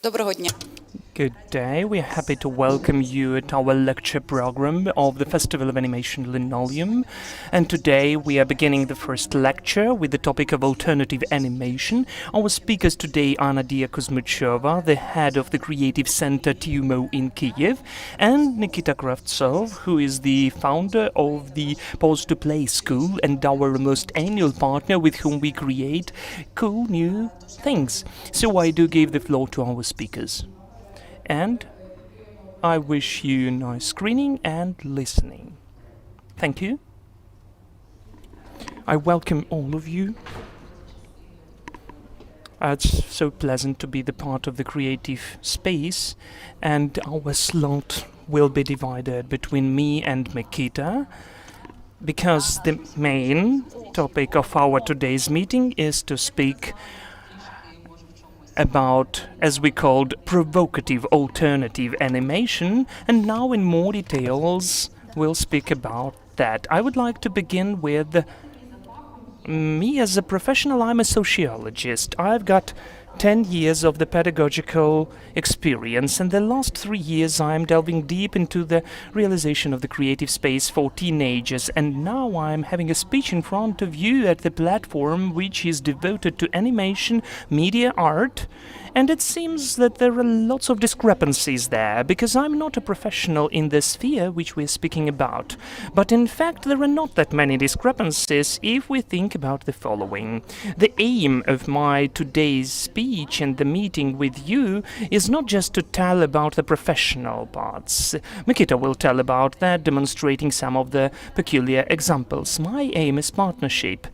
Доброго дня. Good day. We are happy to welcome you at our lecture program of the Festival of Animation Linoleum. And today we are beginning the first lecture with the topic of alternative animation. Our speakers today are Nadія Kuzьмичова, the head of the Creative Center TUMO in Kyiv, and Nікіта Кравцов, who is the founder of the Pause to Play School and our most annual partner with whom we create cool new things. So I do give the floor to our speakers. And I wish you nice screening and listening. Thank you. I welcome all of you. It's so pleasant to be the part of the creative space, and our slot will be divided between me and Nікіта, because the main topic of our today's meeting is to speak about, as we called, provocative alternative animation, and now in more details we'll speak about that. I would like to begin with me as a professional. I'm a sociologist. I've got 10 years of the pedagogical experience, and the last 3 years I'm delving deep into the realization of the creative space for teenagers, and now I'm having a speech in front of you at the platform which is devoted to animation, media art, and it seems that there are lots of discrepancies there, because I'm not a professional in the sphere which we're speaking about. But in fact there are not that many discrepancies if we think about the following. The aim of my today's speech and the meeting with you is not just to tell about the professional parts. Nікіта will tell about that, demonstrating some of the peculiar examples. My aim is partnership.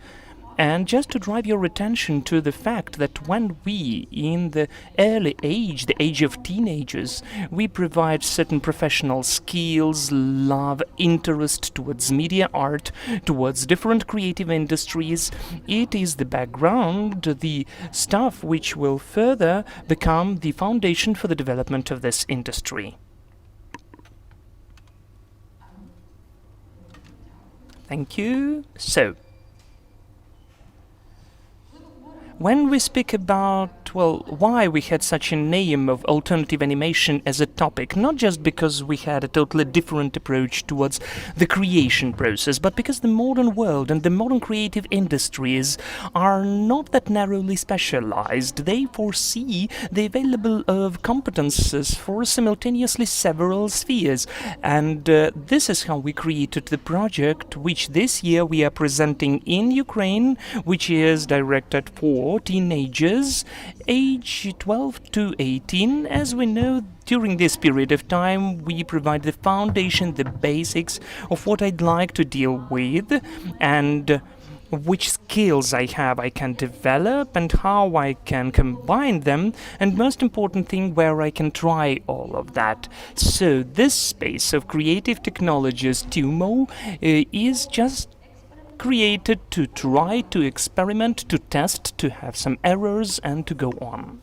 And just to drive your attention to the fact that when we, in the early age, the age of teenagers, we provide certain professional skills, love, interest towards media art, towards different creative industries, it is the background, the stuff which will further become the foundation for the development of this industry. Thank you. So, when we speak about, well, why we had such a name of alternative animation as a topic, not just because we had a totally different approach towards the creation process, but because the modern world and the modern creative industries are not that narrowly specialized. They foresee the available of competences for simultaneously several spheres. And this is how we created the project, which this year we are presenting in Ukraine, which is directed for teenagers age 12 to 18. As we know, during this period of time we provide the foundation, the basics of what I'd like to deal with, and which skills I can develop, and how I can combine them, and most important thing, where I can try all of that. So this space of creative technologies, TUMO, is just created to try, to experiment, to test, to have some errors, and to go on.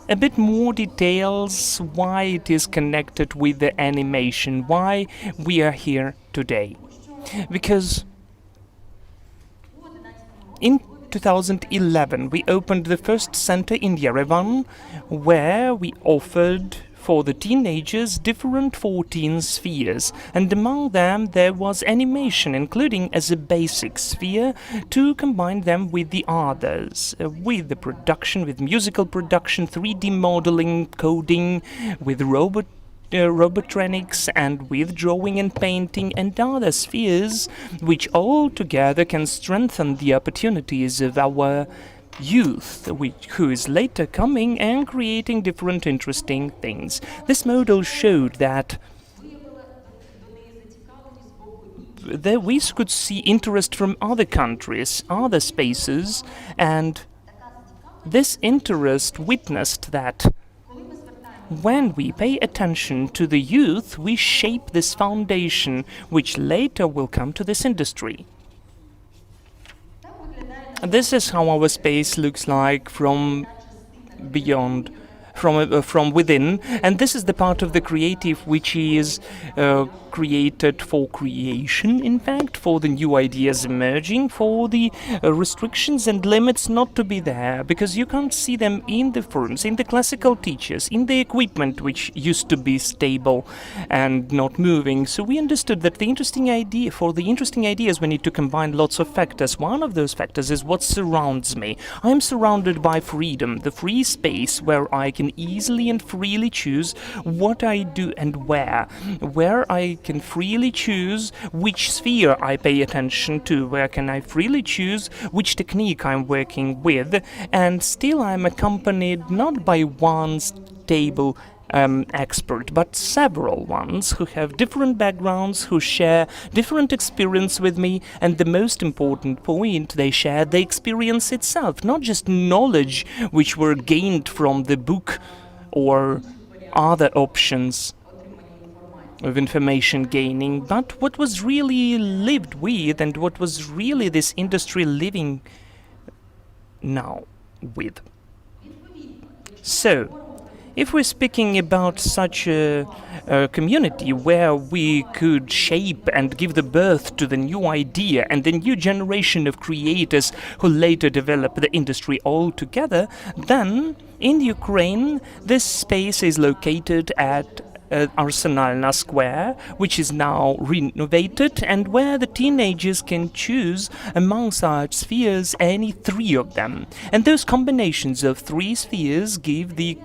A bit more details why it is connected with the animation, why we are here today. Because in 2011 we opened the first center in Yerevan, where we offered for the teenagers different 14 spheres, and among them there was animation, including as a basic sphere, to combine them with the others, with the production, with musical production, 3D modeling, coding, with robotronics, and with drawing and painting, and other spheres which all together can strengthen the opportunities of our youth, who is later coming and creating different interesting things. This model showed that we could see interest from other countries, other spaces, and this interest witnessed that when we pay attention to the youth, we shape this foundation, which later will come to this industry. This is how our space looks like from beyond from within, and this is the part of the creative which is created for creation, in fact, for the new ideas emerging, for the restrictions and limits not to be there, because you can't see them in the forms, in the classical teachers, in the equipment which used to be stable and not moving. So we understood that the interesting ideas we need to combine lots of factors. One of those factors is what surrounds me. I'm surrounded by freedom, the free space where I can easily and freely choose what I do and where I can freely choose which sphere I pay attention to, where can I freely choose which technique I'm working with, and still I'm accompanied not by one stable expert, but several ones who have different backgrounds, who share different experience with me, and the most important point, they share the experience itself, not just knowledge which were gained from the book or other options of information gaining, but what was really lived with and what was really this industry living now with. So, if we're speaking about such a community where we could shape and give the birth to the new idea and the new generation of creators who later develop the industry altogether, then in Ukraine this space is located at Arsenalna Square, which is now renovated, and where the teenagers can choose among such spheres any three of them. And those combinations of three spheres give the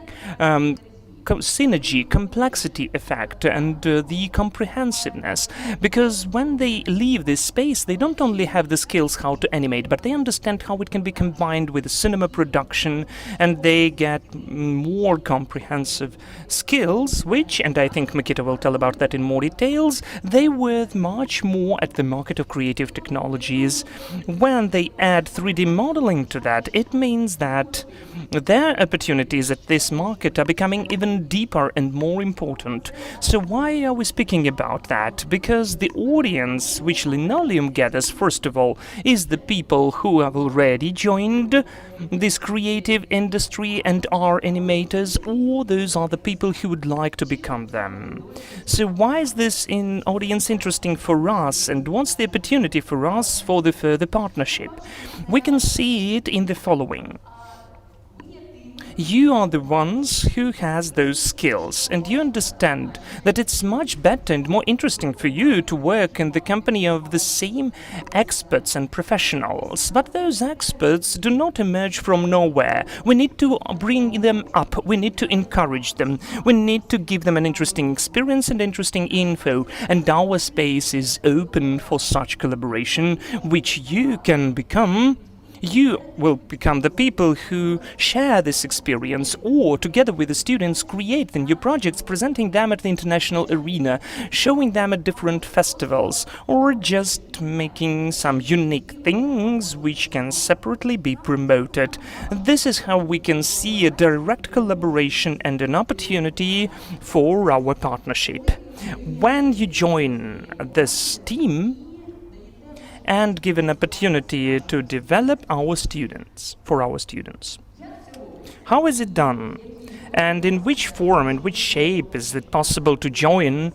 synergy, complexity effect, and the comprehensiveness. Because when they leave this space, they don't only have the skills how to animate, but they understand how it can be combined with cinema production, and they get more comprehensive skills, which, and I think Nikita will tell about that in more details, they worth much more at the market of creative technologies. When they add 3D modeling to that, it means that their opportunities at this market are becoming even deeper and more important. So why are we speaking about that? Because the audience which Linoleum gathers, first of all, is the people who have already joined this creative industry and are animators, or those are the people who would like to become them. So why is this audience interesting for us, and what's the opportunity for us for the further partnership? We can see it in the following. You are the ones who has those skills, and you understand that it's much better and more interesting for you to work in the company of the same experts and professionals. But those experts do not emerge from nowhere. We need to bring them up. We need to encourage them. We need to give them an interesting experience and interesting info. And our space is open for such collaboration, which you can become. You will become the people who share this experience, or together with the students create the new projects, presenting them at the international arena, showing them at different festivals, or just making some unique things which can separately be promoted. This is how we can see a direct collaboration and an opportunity for our partnership. When you join this team, and give an opportunity to develop our students, for our students. How is it done? And in which form, in which shape is it possible to join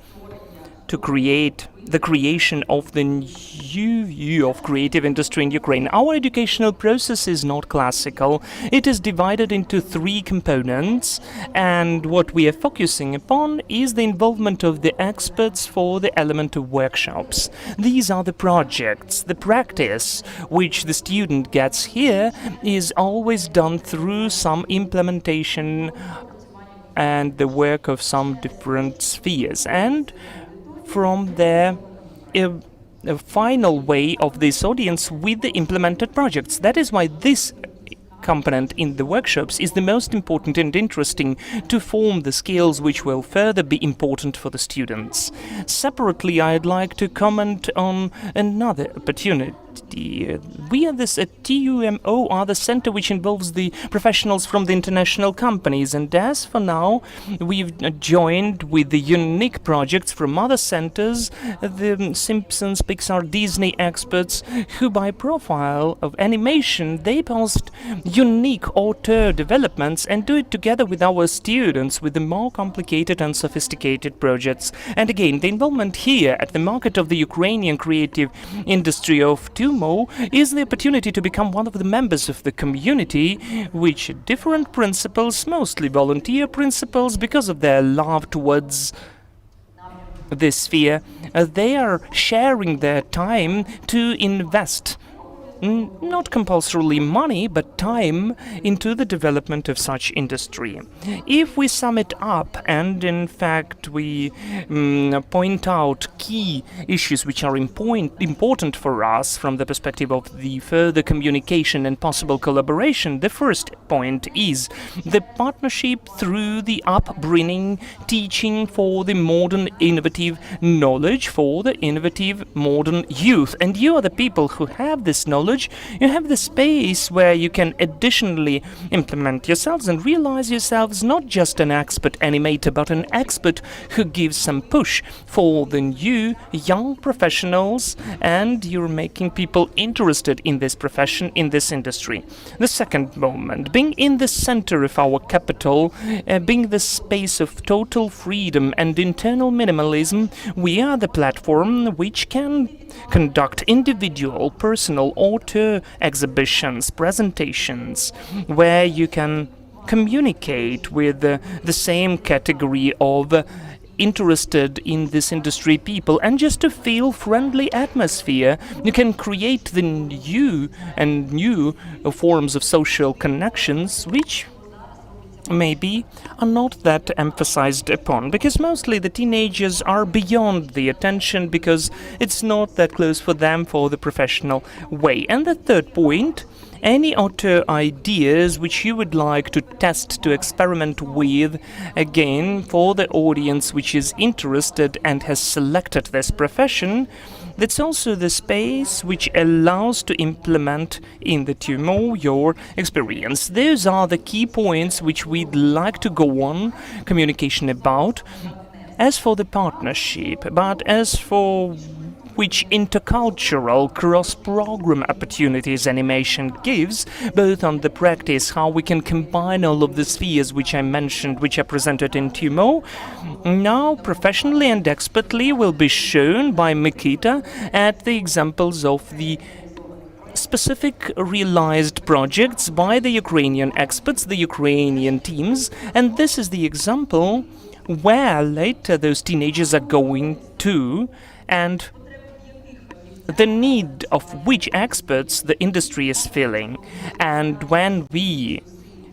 to create the creation of the new view of creative industry in Ukraine? Our educational process is not classical. It is divided into three components, and what we are focusing upon is the involvement of the experts for the element of workshops. These are the projects. The practice which the student gets here is always done through some implementation and the work of some different spheres, and from there a final way of this audience with the implemented projects. That is why this component in the workshops is the most important and interesting to form the skills which will further be important for the students. Separately, I'd like to comment on another opportunity community. We are this TUMO are the center which involves the professionals from the international companies, and as for now, we've joined with the unique projects from other centers, the Simpsons, Pixar, Disney experts, who by profile of animation, they post unique auteur developments and do it together with our students with the more complicated and sophisticated projects. And again, the involvement here at the market of the Ukrainian creative industry of TUMO is the opportunity to become one of the members of the community, which different principles, mostly volunteer principles, because of their love towards this sphere, they are sharing their time to invest not compulsorily money, but time into the development of such industry. If we sum it up, and in fact we point out key issues which are important for us from the perspective of the further communication and possible collaboration, the first point is the partnership through the upbringing, teaching for the modern innovative knowledge, for the innovative modern youth. And you are the people who have this knowledge. You have the space where you can additionally implement yourselves and realize yourselves not just an expert animator, but an expert who gives some push for the new young professionals, and you're making people interested in this profession, in this industry. The second moment, being in the center of our capital, being the space of total freedom and internal minimalism, we are the platform which can conduct individual, personal, auteur exhibitions, presentations, where you can communicate with the same category of interested in this industry people, and just to feel friendly atmosphere, you can create the new forms of social connections which maybe are not that emphasized upon, because mostly the teenagers are beyond the attention because it's not that close for them for the professional way. And the third point, any auteur ideas which you would like to test, to experiment with, again, for the audience which is interested and has selected this profession, that's also the space which allows to implement in the TUMO your experience. Those are the key points which we'd like to go on communication about. As for the partnership, but as for which intercultural cross-program opportunities animation gives, both on the practice, how we can combine all of the spheres which I mentioned, which are presented in TUMO, now professionally and expertly will be shown by Nikita at the examples of the specific realized projects by the Ukrainian experts, the Ukrainian teams, and this is the example where later those teenagers are going to, and the need of which experts the industry is filling. And when we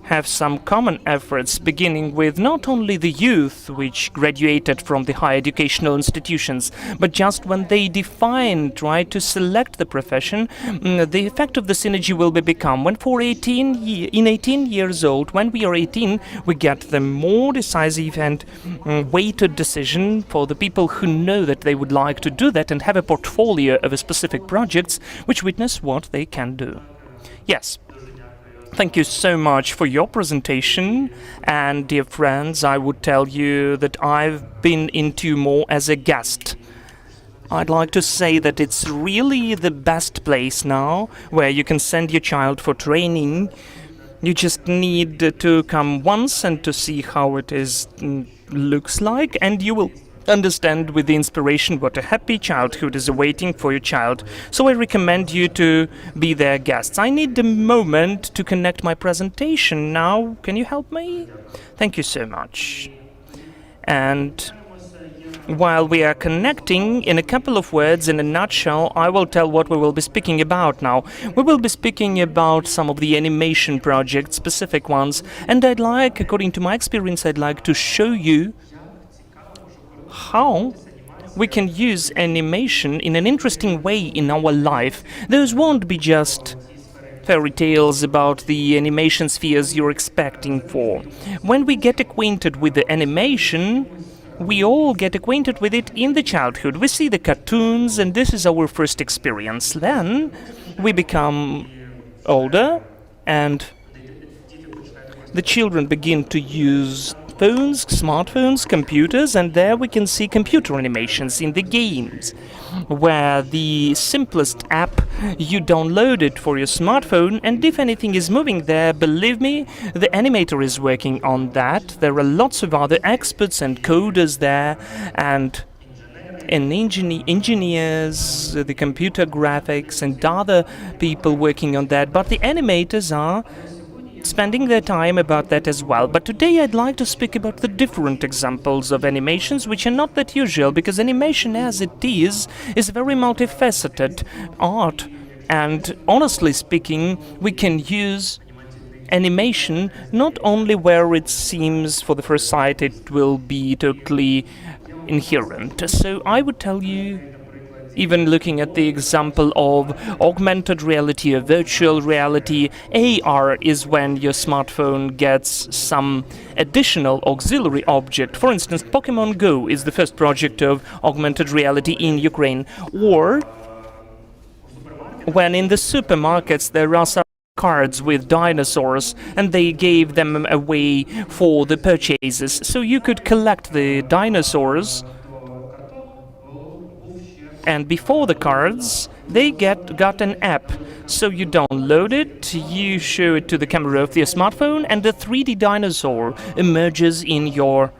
have some common efforts, beginning with not only the youth which graduated from the higher educational institutions, but just when they try to select the profession, the effect of the synergy will become when in 18 years old, when we are 18, we get the more decisive and weighted decision for the people who know that they would like to do that and have a portfolio of specific projects which witness what they can do. Yes. Thank you so much for your presentation, and dear friends, I would tell you that I've been in TUMO as a guest. I'd like to say that it's really the best place now where you can send your child for training. You just need to come once and to see how it looks like, and you will understand with the inspiration what a happy childhood is awaiting for your child. So I recommend you to be their guests. I need a moment to connect my presentation now. Can you help me? Thank you so much. And while we are connecting, in a couple of words, in a nutshell, I will tell what we will be speaking about now. We will be speaking about some of the animation projects, specific ones, and according to my experience, I'd like to show you how we can use animation in an interesting way in our life. Those won't be just fairy tales about the animation spheres you're expecting for. When we get acquainted with the animation, we all get acquainted with it in the childhood. We see the cartoons, and this is our first experience. Then we become older, and the children begin to use phones, smartphones, computers, and there we can see computer animations in the games, where the simplest app, you download it for your smartphone, and if anything is moving there, believe me, the animator is working on that. There are lots of other experts and coders there, and engineers, the computer graphics, and other people working on that, but the animators are spending their time about that as well. But today I'd like to speak about the different examples of animations which are not that usual, because animation as it is very multifaceted art, and honestly speaking, we can use animation not only where it seems for the first sight it will be totally inherent. So I would tell you, even looking at the example of augmented reality or virtual reality, AR is when your smartphone gets some additional auxiliary object. For instance, Pokemon Go is the first project of augmented reality in Ukraine. Or when in the supermarkets there are some cards with dinosaurs and they gave them away for the purchases. So you could collect the dinosaurs, and before the cards, they got an app. So you download it, you show it to the camera of your smartphone, and a 3D dinosaur emerges in your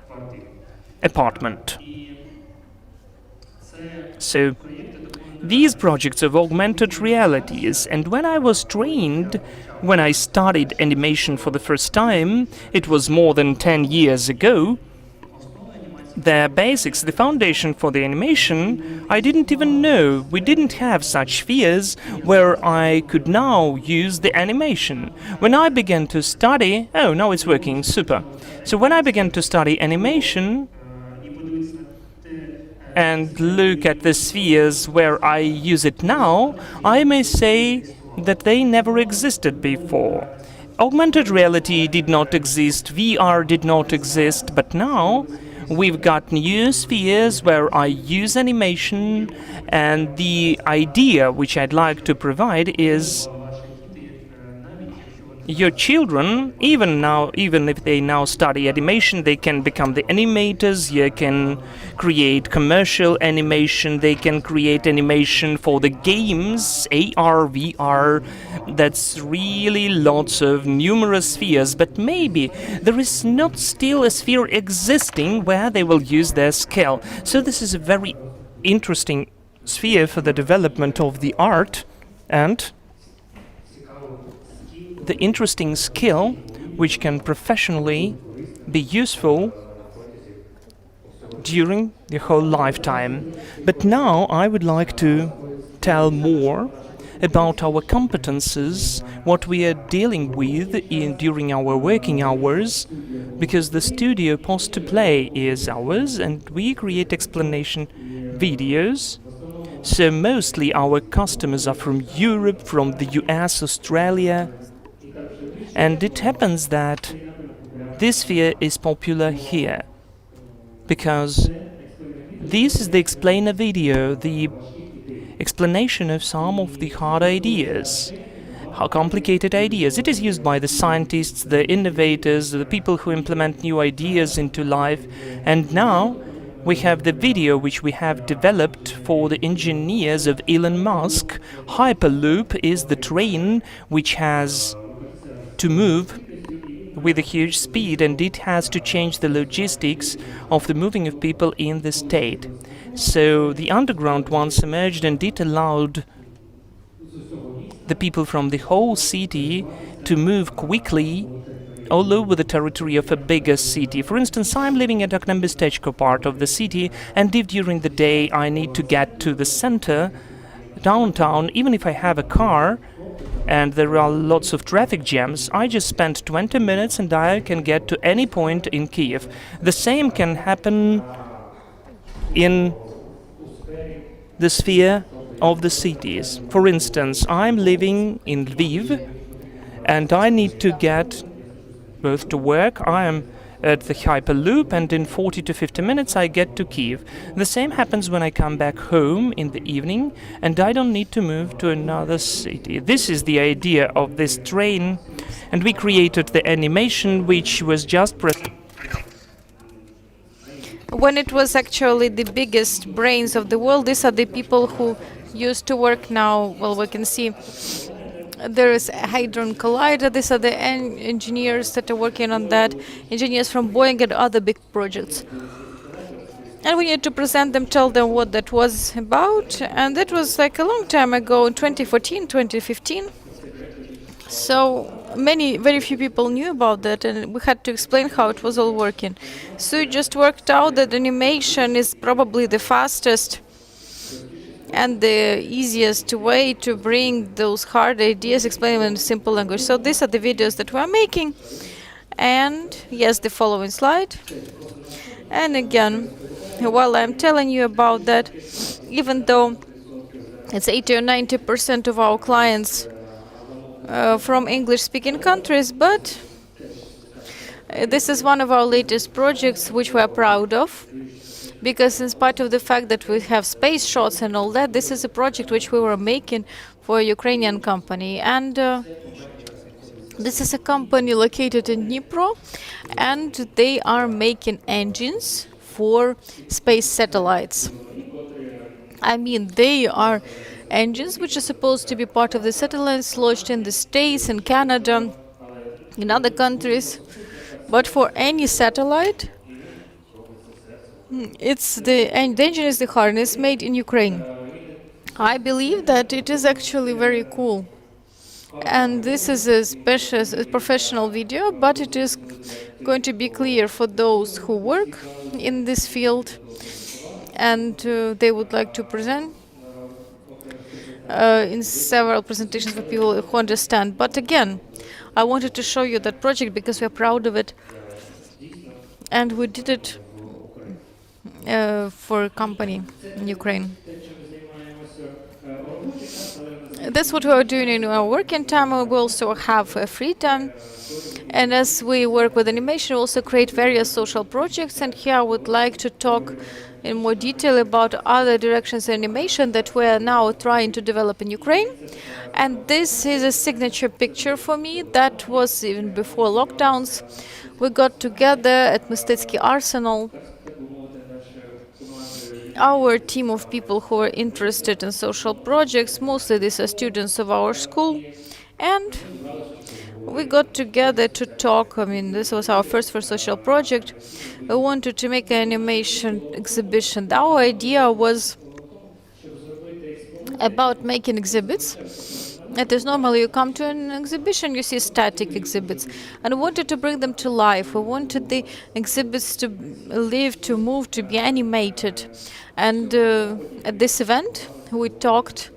apartment. So these projects of augmented realities, and when I was trained, when I studied animation for the first time, it was more than 10 years ago, the basics, the foundation for the animation, I didn't even know. We didn't have such spheres where I could now use the animation. When I began to study... Oh, now it's working, super. So when I began to study animation and look at the spheres where I use it now, I may say that they never existed before. Augmented reality did not exist, VR did not exist, but now we've got new spheres where I use animation, and the idea which I'd like to provide is your children, even if they now study animation, they can become the animators. You can create commercial animation, they can create animation for the games, AR, VR. That's really lots of numerous spheres, but maybe there is not still a sphere existing where they will use their skill. So this is a very interesting sphere for the development of the art, and the interesting skill which can professionally be useful during the whole lifetime. But now I would like to tell more about our competences, what we are dealing with during our working hours, because the studio Post to Play is ours and we create explanation videos. So mostly our customers are from Europe, from the US, Australia, and it happens that this sphere is popular here because this is the explainer video, the explanation of some of the hard ideas, how complicated ideas. It is used by the scientists, the innovators, the people who implement new ideas into life. And now we have the video which we have developed for the engineers of Elon Musk. Hyperloop is the train which has to move with a huge speed, and it has to change the logistics of the moving of people in the state. So the underground once emerged, and it allowed the people from the whole city to move quickly all over the territory of a bigger city. For instance, I'm living at Oknembestechko part of the city, and if during the day I need to get to the center, downtown, even if I have a car, and there are lots of traffic jams, I just spend 20 minutes and I can get to any point in Kyiv. The same can happen in the sphere of the cities. For instance, I'm living in Lviv and I need to get both to work. I am at the Hyperloop, and in 40 to 50 minutes I get to Kyiv. The same happens when I come back home in the evening, and I don't need to move to another city. This is the idea of this train, and we created the animation which was just when it was actually the biggest brains of the world. These are the people who used to work now. Well, we can see there is a Hadron Collider. These are the engineers that are working on that, engineers from Boeing and other big projects. And we need to present them, tell them what that was about. And that was like a long time ago, in 2014, 2015. So very few people knew about that, and we had to explain how it was all working. So it just worked out that animation is probably the fastest and the easiest way to bring those hard ideas, explain them in simple language. So these are the videos that we're making. And yes, the following slide. And again, while I'm telling you about that, even though it's 80 or 90% of our clients from English-speaking countries, but this is one of our latest projects which we are proud of, because in spite of the fact that we have space shots and all that, this is a project which we were making for a Ukrainian company. And this is a company located in Dnipro, and they are making engines for space satellites. I mean, they are engines which are supposed to be part of the satellites launched in the States, in Canada, in other countries. But for any satellite, the engine is the harness made in Ukraine. I believe that it is actually very cool. And this is a professional video, but it is going to be clear for those who work in this field, and they would like to present in several presentations for people who understand. But again, I wanted to show you that project because we are proud of it, and we did it for a company in Ukraine. That's what we are doing in our working time. We also have free time, and as we work with animation, we also create various social projects. And here I would like to talk in more detail about other directions in animation that we are now trying to develop in Ukraine. And this is a signature picture for me. That was even before lockdowns. We got together at Mistecki Arsenal, our team of people who are interested in social projects. Mostly these are students of our school, and we got together to talk. I mean, this was our first social project. We wanted to make an animation exhibition. Our idea was about making exhibits. It is normally you come to an exhibition, you see static exhibits, and we wanted to bring them to life. We wanted the exhibits to live, to move, to be animated. And at this event, we talked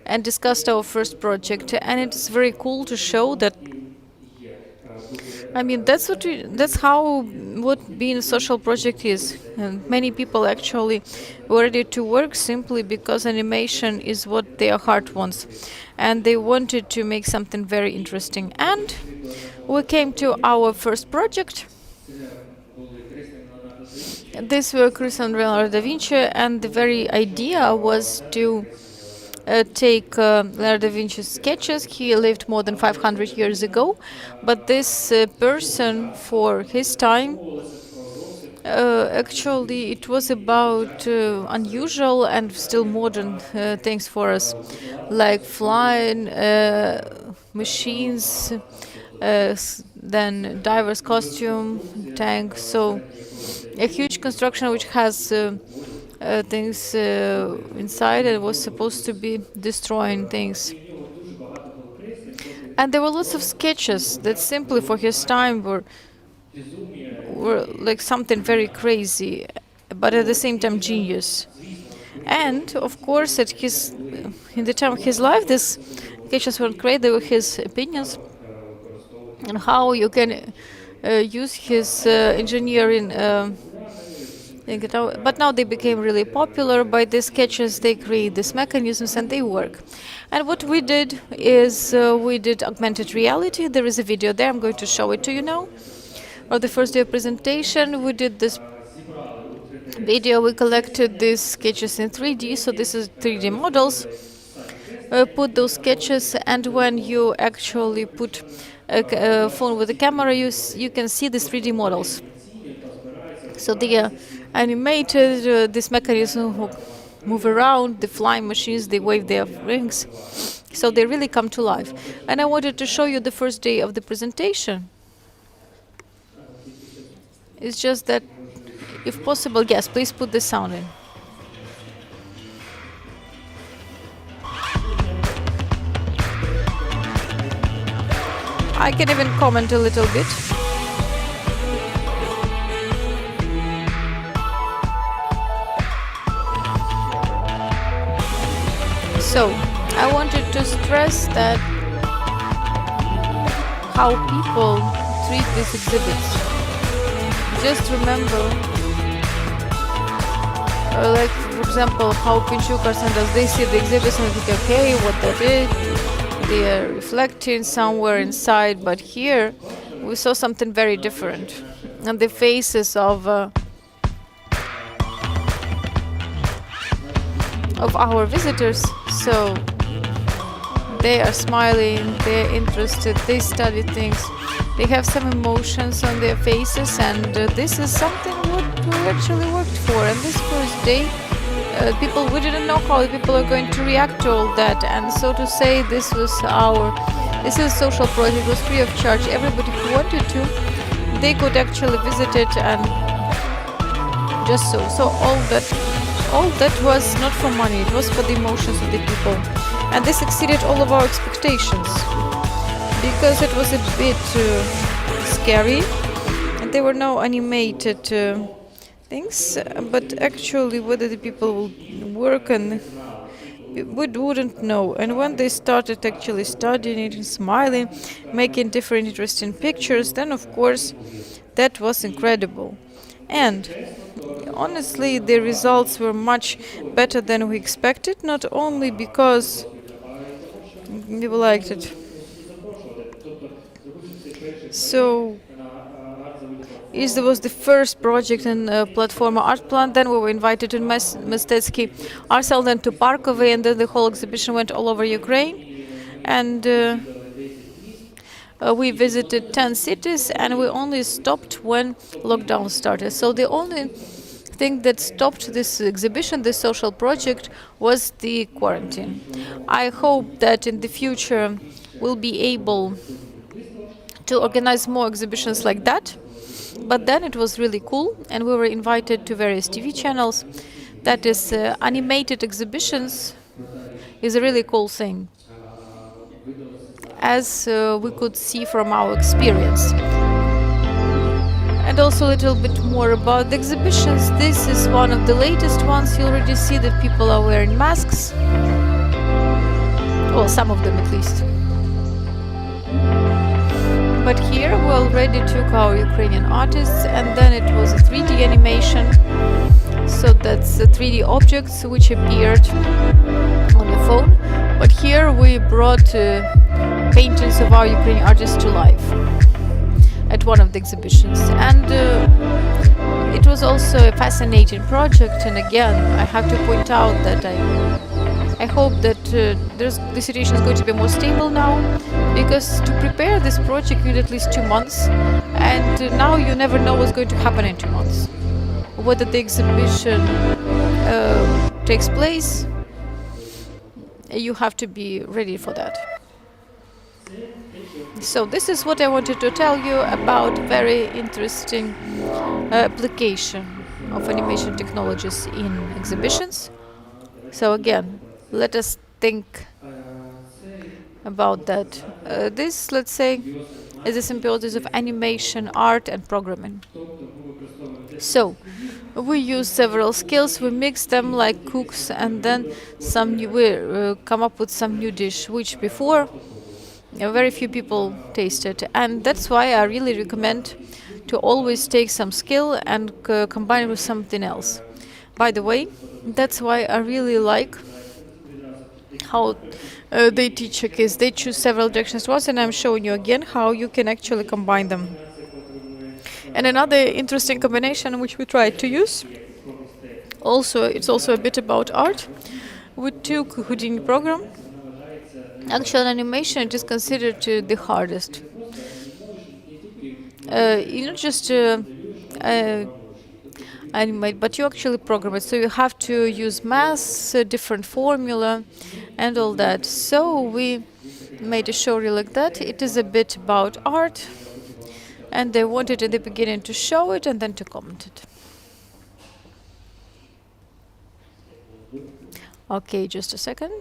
and discussed our first project, and it's very cool to show that. I mean, that's what being a social project is. And many people actually were ready to work simply because animation is what their heart wants, and they wanted to make something very interesting. And we came to our first project. These were Chris and Leonardo da Vinci, and the very idea was to take Leonardo da Vinci's sketches. He lived more than 500 years ago, but this person, for his time, actually it was about unusual and still modern things for us, like flying machines, then diver's costume, tank. So a huge construction which has things inside, and was supposed to be destroying things. And there were lots of sketches that simply for his time were like something very crazy, but at the same time genius. And of course, in the time of his life, these sketches weren't great. They were his opinions and how you can use his engineering. But now they became really popular. By these sketches, they create these mechanisms and they work. And what we did is we did augmented reality. There is a video there. I'm going to show it to you now. or the first day of presentation, we did this video. We collected these sketches in 3D, so this is 3D models. Put those sketches, and when you actually put a phone with a camera, you can see these 3D models. So they are animated, this mechanism who move around, the flying machines, they wave their wings. So they really come to life. And I wanted to show you the first day of the presentation. It's just that, if possible, yes, please put the sound in. I can even comment a little bit. So, I wanted to stress that how people treat these exhibits. Just remember, like for example, how Pinchukars and as they see the exhibits and think, okay, what that is, they are reflecting somewhere inside. But here, we saw something very different, and the faces of our visitors. So they are smiling, they're interested, they study things, they have some emotions on their faces, and this is something what we actually worked for. And this first day, we didn't know how people are going to react to all that, and so to say, this is a social project. It was free of charge. Everybody who wanted to, they could actually visit it, and just so all that was not for money, it was for the emotions of the people. And this exceeded all of our expectations, because it was a bit scary, and there were no animated things, but actually whether the people will work, and we wouldn't know. And when they started actually studying it and smiling, making different interesting pictures, then of course that was incredible. And honestly, the results were much better than we expected, not only because people liked it. So it was the first project in Platforma Art Plan. Then we were invited to Mistetsky Art Cell, then to Parkovy, and then the whole exhibition went all over Ukraine. And we visited 10 cities, and we only stopped when lockdown started. So the only thing that stopped this exhibition, this social project, was the quarantine. I hope that in the future we'll be able to organize more exhibitions like that. But then it was really cool, and we were invited to various TV channels. That is, animated exhibitions is a really cool thing, as we could see from our experience. And also a little bit more about the exhibitions. This is one of the latest ones. You already see that people are wearing masks. Well, some of them at least. But here we already took our Ukrainian artists, and then it was a 3D animation. So that's 3D objects which appeared on your phone. But here we brought paintings of our Ukrainian artists to life at one of the exhibitions. And it was also a fascinating project. And again, I have to point out that I hope that the situation is going to be more stable now, because to prepare this project you need at least 2 months, and now you never know what's going to happen in 2 months. Whether the exhibition takes place, you have to be ready for that. So this is what I wanted to tell you about very interesting application of animation technologies in exhibitions. So again, let us think about that. This, let's say, is a symbiosis of animation, art, and programming. So we use several skills, we mix them like cooks, and then we come up with some new dish, which before very few people tasted. And that's why I really recommend to always take some skill and combine it with something else. By the way, that's why I really like how they teach a case. They choose several directions to us, and I'm showing you again how you can actually combine them. And another interesting combination which we tried to use, it's also a bit about art. We took Houdini program. Actual animation, it is considered the hardest. You not just animate, but you actually program it. So you have to use math, different formula, and all that. So we made a show reel like that. It is a bit about art, and they wanted in the beginning to show it and then to comment it. Okay, just a second.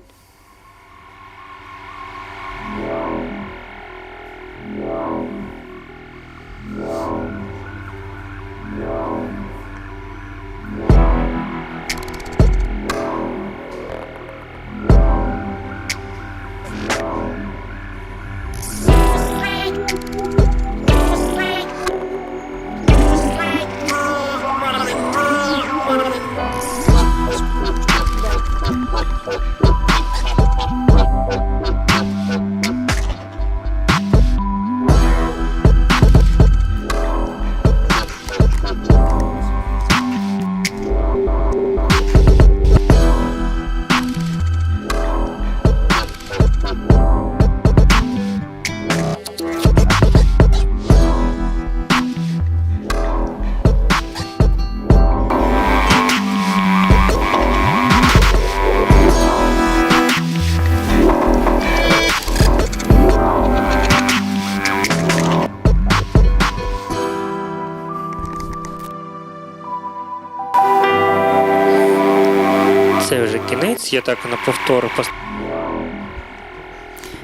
Це вже кінець, я так на повтор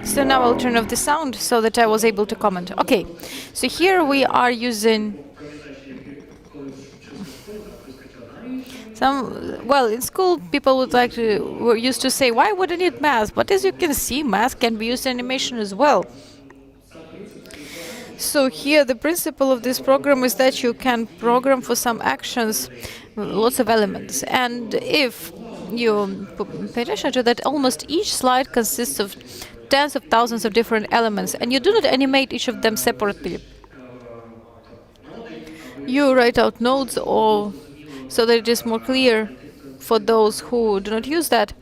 So now I'll turn off the sound so that I was able to comment. Okay, so here we are using well, in school people were used to say, why would I need math? But as you can see, math can be used in animation as well. So here the principle of this program is that you can program for some actions lots of elements, and if you pay attention to that, almost each slide consists of tens of thousands of different elements, and you do not animate each of them separately. You write out notes so that it is more clear for those who do not use that.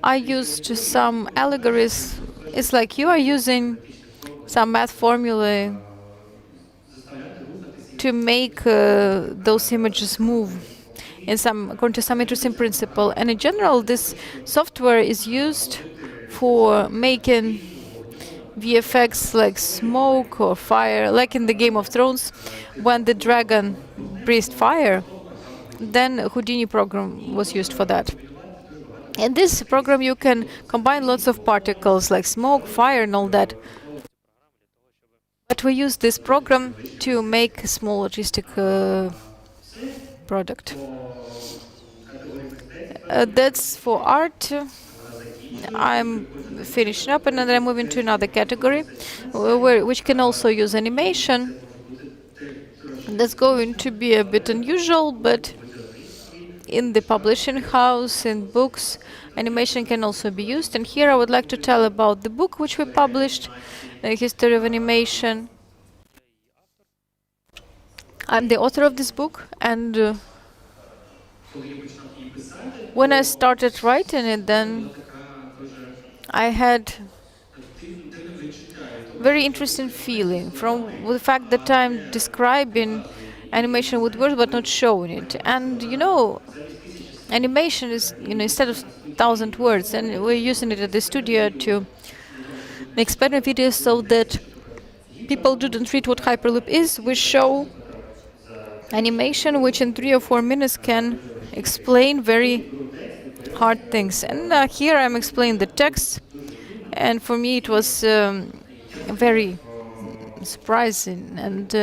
I used some allegories. It's like you are using some math formula to make those images move according to some interesting principle. And in general, this software is used for making VFX like smoke or fire, like in the Game of Thrones, when the dragon breathed fire. Then Houdini program was used for that. In this program, you can combine lots of particles like smoke, fire, and all that. But we use this program to make a small artistic product. That's for art. I'm finishing up, and then I'm moving to another category, which can also use animation. That's going to be a bit unusual, but in the publishing house, in books, animation can also be used. And here I would like to tell about the book which we published, The History of Animation. I'm the author of this book, and when I started writing it, then I had very interesting feeling from the fact that I'm describing animation with words but not showing it. And animation is instead of 1,000 words, and we're using it at the studio to make better videos so that people didn't read what Hyperloop is. We show animation which in 3 or 4 minutes can explain very hard things. And here I'm explaining the text, and for me it was very surprising. And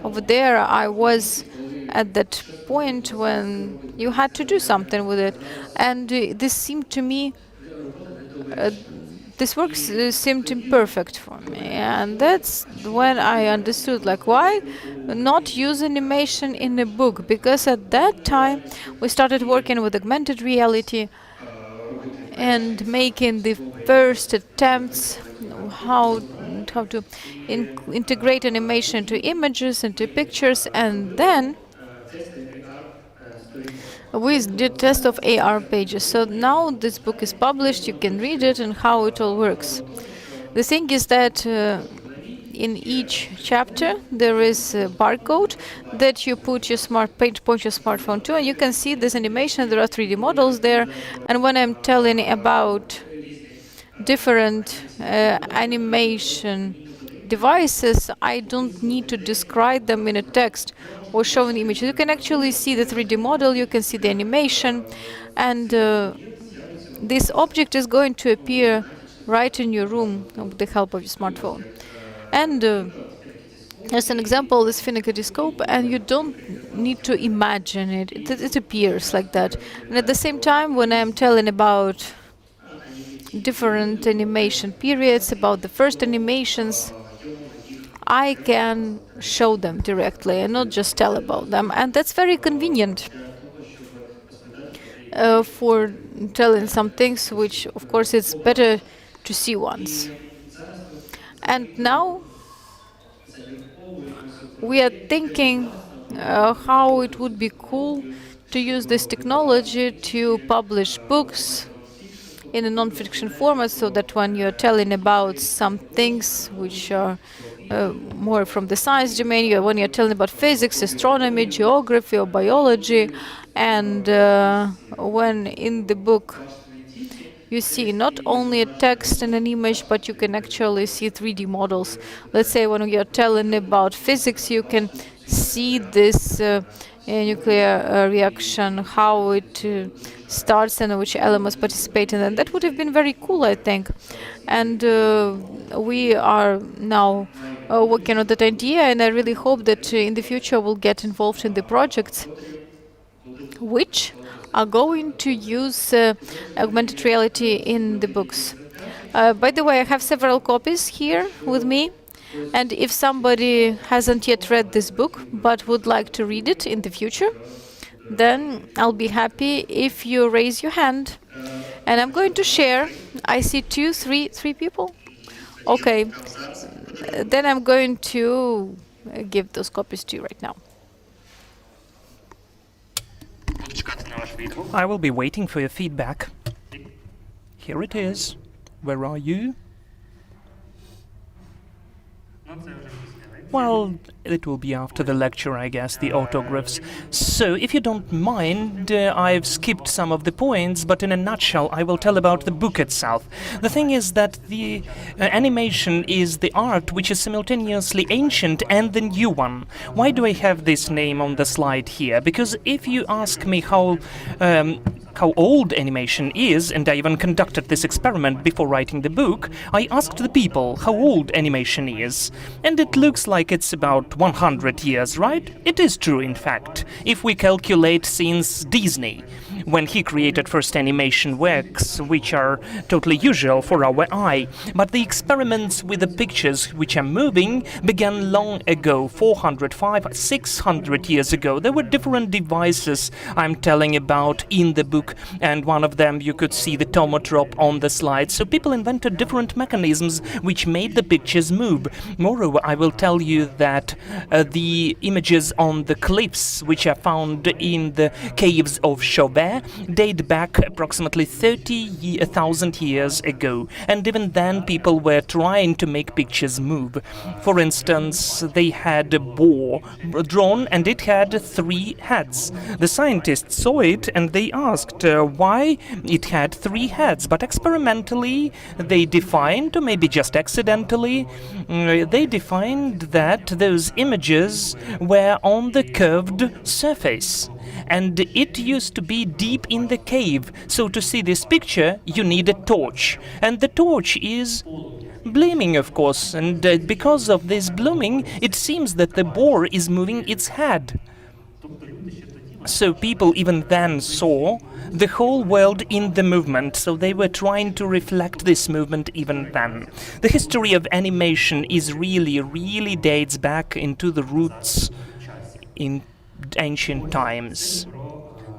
over there I was at that point when you had to do something with it, and this seemed to me this work seemed imperfect for me, and that's when I understood why not use animation in a book, because at that time we started working with augmented reality and making the first attempts how about how to integrate animation into images, into pictures, and then we did test of AR pages. So now this book is published, you can read it and how it all works. The thing is that in each chapter there is a barcode that you put your point your smartphone to, and you can see this animation. There are 3D models there, and when I'm telling about different animation devices, I don't need to describe them in a text or show an image. You can actually see the 3D model, you can see the animation, and this object is going to appear right in your room with the help of your smartphone. And as an example, this phenocardiscope, and you don't need to imagine it. It appears like that. And at the same time, when I'm telling about different animation periods, about the first animations, I can show them directly and not just tell about them. And that's very convenient for telling some things which, of course, it's better to see once. And now we are thinking how it would be cool to use this technology to publish books in a non-fiction format, so that when you're telling about some things which are more from the science domain, when you're telling about physics, astronomy, geography, or biology, and when in the book you see not only a text and an image, but you can actually see 3D models. Let's say when you're telling about physics, you can see this nuclear reaction, how it starts and which elements participate in it. That would have been very cool, I think. And we are now working on that idea, and I really hope that in the future we'll get involved in the projects which are going to use augmented reality in the books. By the way, I have several copies here with me, and if somebody hasn't yet read this book but would like to read it in the future, then I'll be happy if you raise your hand. And I'm going to share. I see three people. Okay, then I'm going to give those copies to you right now. I will be waiting for your feedback. Here it is. Where are you? Well, it will be after the lecture, I guess, the autographs. So, if you don't mind, I've skipped some of the points, but in a nutshell, I will tell about the book itself. The thing is that the animation is the art which is simultaneously ancient and the new one. Why do I have this name on the slide here? Because if you ask me how old animation is, and I even conducted this experiment before writing the book, I asked the people how old animation is. And it looks like it's about 100 years, right? It is true, in fact, if we calculate since Disney, when he created first animation works, which are totally usual for our eye. But the experiments with the pictures which are moving began long ago, 400, 500, 600 years ago. There were different devices I'm telling about in the book, and one of them you could see the TUMO drop on the slide. So people invented different mechanisms which made the pictures move. Moreover, I will tell you that the images on the cliffs which are found in the caves of Chauvet date back approximately 30,000 years ago, and even then people were trying to make pictures move. For instance, they had a boar drawn and it had 3 heads. The scientists saw it and they asked why it had 3 heads, but experimentally they defined, or maybe just accidentally, they defined that those images were on the curved surface. And it used to be deep in the cave, so to see this picture you need a torch. And the torch is blooming, of course, and because of this blooming it seems that the boar is moving its head. So people even then saw the whole world in the movement, so they were trying to reflect this movement even then. The history of animation is really dates back into the roots in ancient times.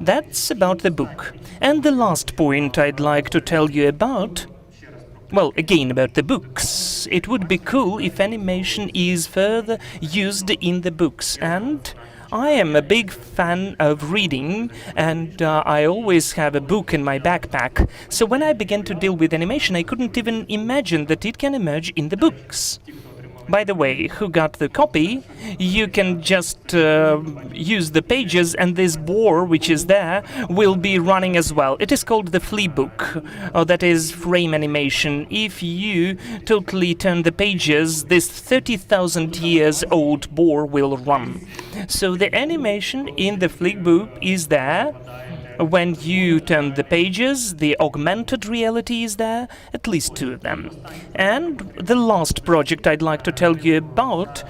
That's about the book. And the last point I'd like to tell you about, well, again about the books. books. It would be cool if animation is further used in the books. And I am a big fan of reading, and I always have a book in my backpack. So when I began to deal with animation, I couldn't even imagine that it can emerge in the books. By the way, who got the copy? You can just use the pages, and this board which is there will be running as well. It is called the flea book, that is frame animation. If you totally turn the pages, this 30,000 years old board will run. So the animation in the flea book is there. When you turn the pages, the augmented reality is there, at least 2 of them. And the last project I'd like to tell you about,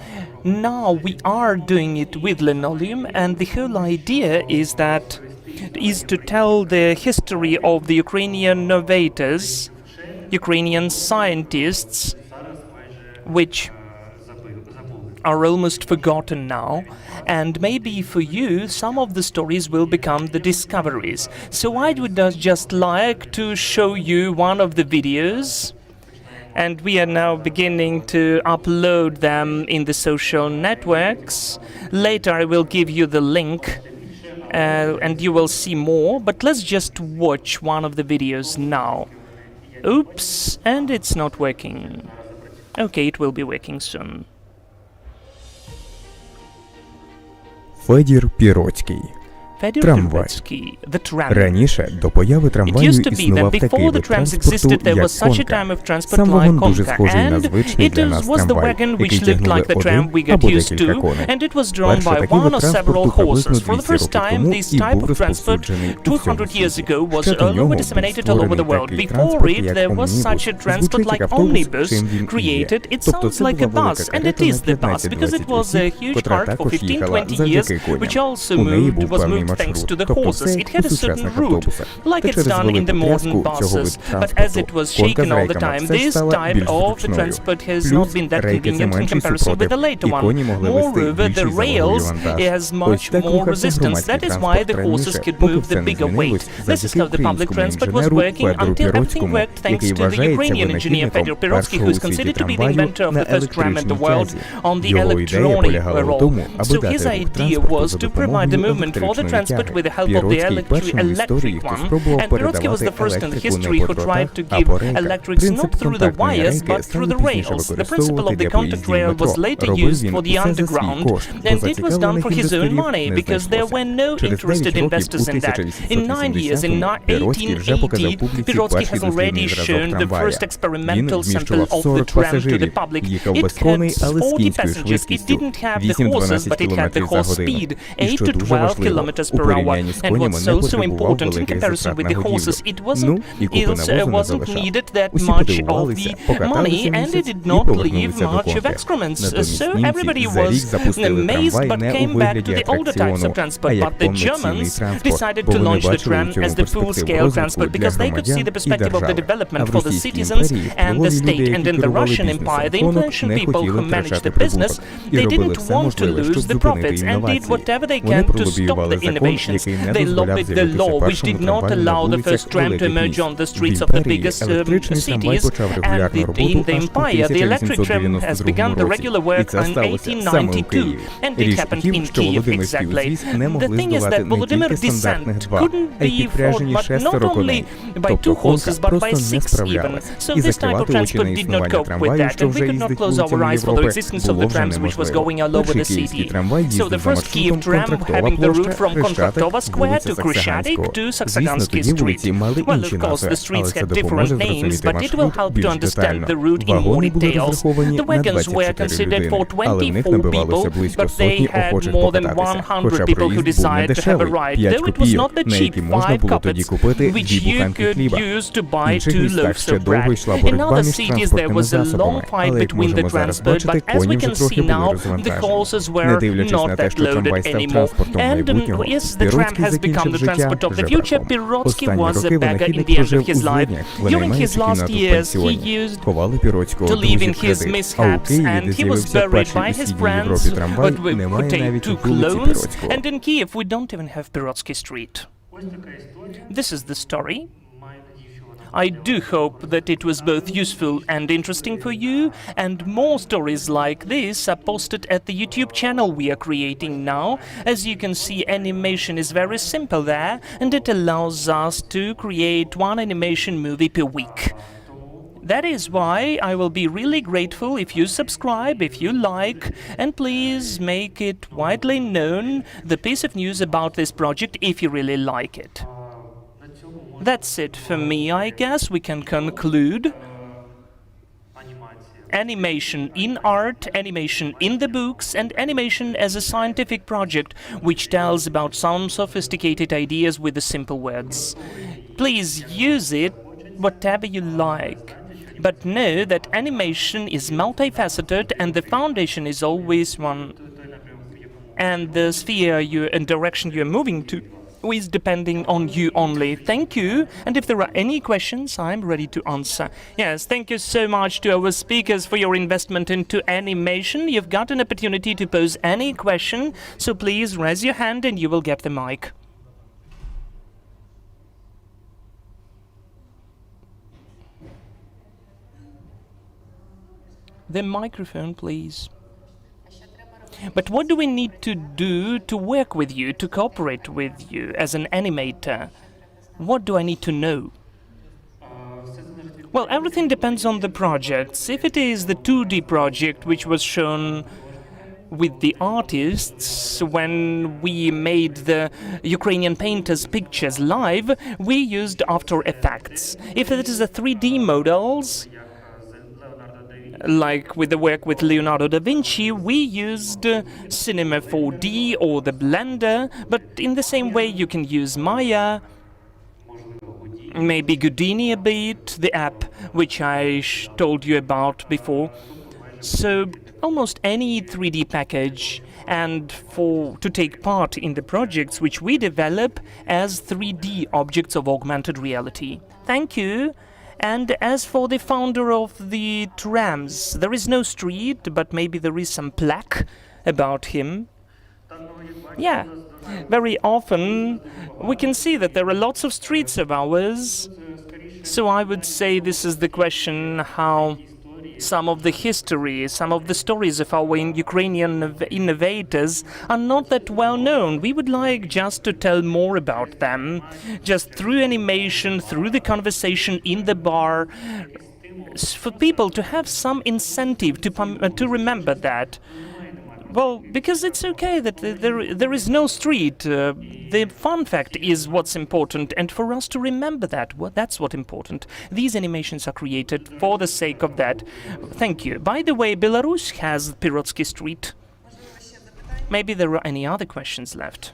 now we are doing it with linoleum, and the whole idea is to tell the history of the Ukrainian innovators, Ukrainian scientists, which are almost forgotten now, and maybe for you some of the stories will become the discoveries. So I would just like to show you one of the videos, and we are now beginning to upload them in the social networks. Later I will give you the link and you will see more, but let's just watch one of the videos now. Oops, and it's not working. Okay, it will be working soon. Федір Піроцький. Трамвай. Раніше, до появи трамваю, існував такий вид транспорту, як конка. Сам вагон дуже схожий на звичний для нас трамвай, який тягнули один або декілька коней. Перший такий вид транспорту приблизно 200 років тому і був розповсюджений у всьому світі. Ще до нього був створений такий транспорт, як омнібус. Звучить як автобус, чим він і є. Тобто це була велика карета на 15-20 осіб, котра також їхала завдяки коням. У неї був певний thanks to the horses. It had a certain route, like it's done in the modern buses. But as it was shaken all the time, this type of the transport has not been that convenient in comparison with the later one. Moreover, the rails has much more resistance. That is why the horses could move the bigger weight. This is how the public transport was working until everything worked thanks to the Ukrainian engineer Fedor Pirotsky, who is considered to be the inventor of the first tram in the world on the electronic roll. So his idea was to provide the movement for the transport with the help of the electric one, and Pirotsky was the first in history who tried to give electrics not through the wires but through the rails. The principle of the contact rail was later used for the underground, and it was done for his own money because there were no interested investors in that. In 9 years, in 1880, Pirotsky has already shown the first experimental sample of the tram to the public. It had 40 passengers. It didn't have the horses, but it had the horse speed, 8 to 12 kilometers per hour. And what's also important in comparison with the horses, it wasn't needed that much of the money, and it did not leave much of excrements. So everybody was amazed but came back to the older types of transport. But the Germans decided to launch the tram as the full-scale transport because they could see the perspective of the development for the citizens and the state. And in the Russian Empire, the influential people who managed the business, they didn't want to lose the profits and did whatever they can to stop the innovations. They lobbied the law which did not allow the first tram to emerge on the streets of the biggest cities. And in the empire, the electric tram has begun the regular work in 1892, and it happened in Kyiv exactly. The thing is that Volodymyr descent couldn't be fought but not only by 2 horses but by 6 even. So this type of transport did not cope with that, and we could not close our eyes for the existence of the trams which was going all over the city. So the first Kyiv tram having the route from Kontraktova Square to Khrushchevik to Saksaganski Street. Well, of course, the streets had different names, but it will help to understand the route in more details. The wagons were considered for 24 people, but they had more than 100 people who decided to have a ride, though it was not the cheap 5 kopecks which you could use to buy 2 loaves of bread. In other cities there was a long fight between the transport, but as we can see now, the horses were not that loaded anymore. And yes, the tram has become the transport of the future. Pirotsky was a beggar in the end of his life. During his last years, he used to live in his mishaps, and he was buried by his friends who took loans. And in Kyiv, we don't even have Pirotsky Street. This is the story I do hope that it was both useful and interesting for you, and more stories like this are posted at the YouTube channel we are creating now. As you can see, animation is very simple there, and it allows us to create one animation movie per week. That is why I will be really grateful if you subscribe, if you like, and please make it widely known, the piece of news about this project, if you really like it. That's it for me, I guess. We can conclude. Animation in art, animation in the books, and animation as a scientific project which tells about some sophisticated ideas with the simple words. Please use it whatever you like. But know that animation is multifaceted and the foundation is always one. And the sphere and direction you're moving to is depending on you only. Thank you. And if there are any questions, I'm ready to answer. Yes, thank you so much to our speakers for your investment into animation. You've got an opportunity to pose any question, so please raise your hand and you will get the mic. The microphone, please. But what do we need to do to work with you, to cooperate with you as an animator? What do I need to know? Well, everything depends on the projects. If it is the 2D project which was shown with the artists when we made the Ukrainian painters' pictures live, we used After Effects. If it is the 3D models, like with the work with Leonardo da Vinci, we used Cinema 4D or the Blender, but in the same way you can use Maya, maybe Houdini a bit, the app which I told you about before. So almost any 3D package, and to take part in the projects which we develop as 3D objects of augmented reality. Thank you. And as for the founder of the trams, there is no street, but maybe there is some plaque about him. Yeah, very often we can see that there are lots of streets of ours. So I would say this is the question how some of the history, some of the stories of our Ukrainian innovators are not that well known. We would like just to tell more about them, just through animation, through the conversation in the bar, for people to have some incentive to remember that. Well, because it's okay that there is no street. The fun fact is what's important, and for us to remember that, that's what's important. These animations are created for the sake of that. Thank you. By the way, Belarus has Pirotsky Street. Maybe there are any other questions left.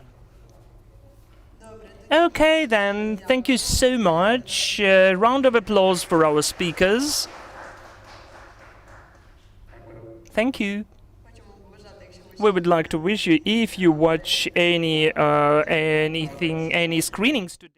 Okay, then. Thank you so much. Round of applause for our speakers. Thank you. We would like to wish you, if you watch any screenings today.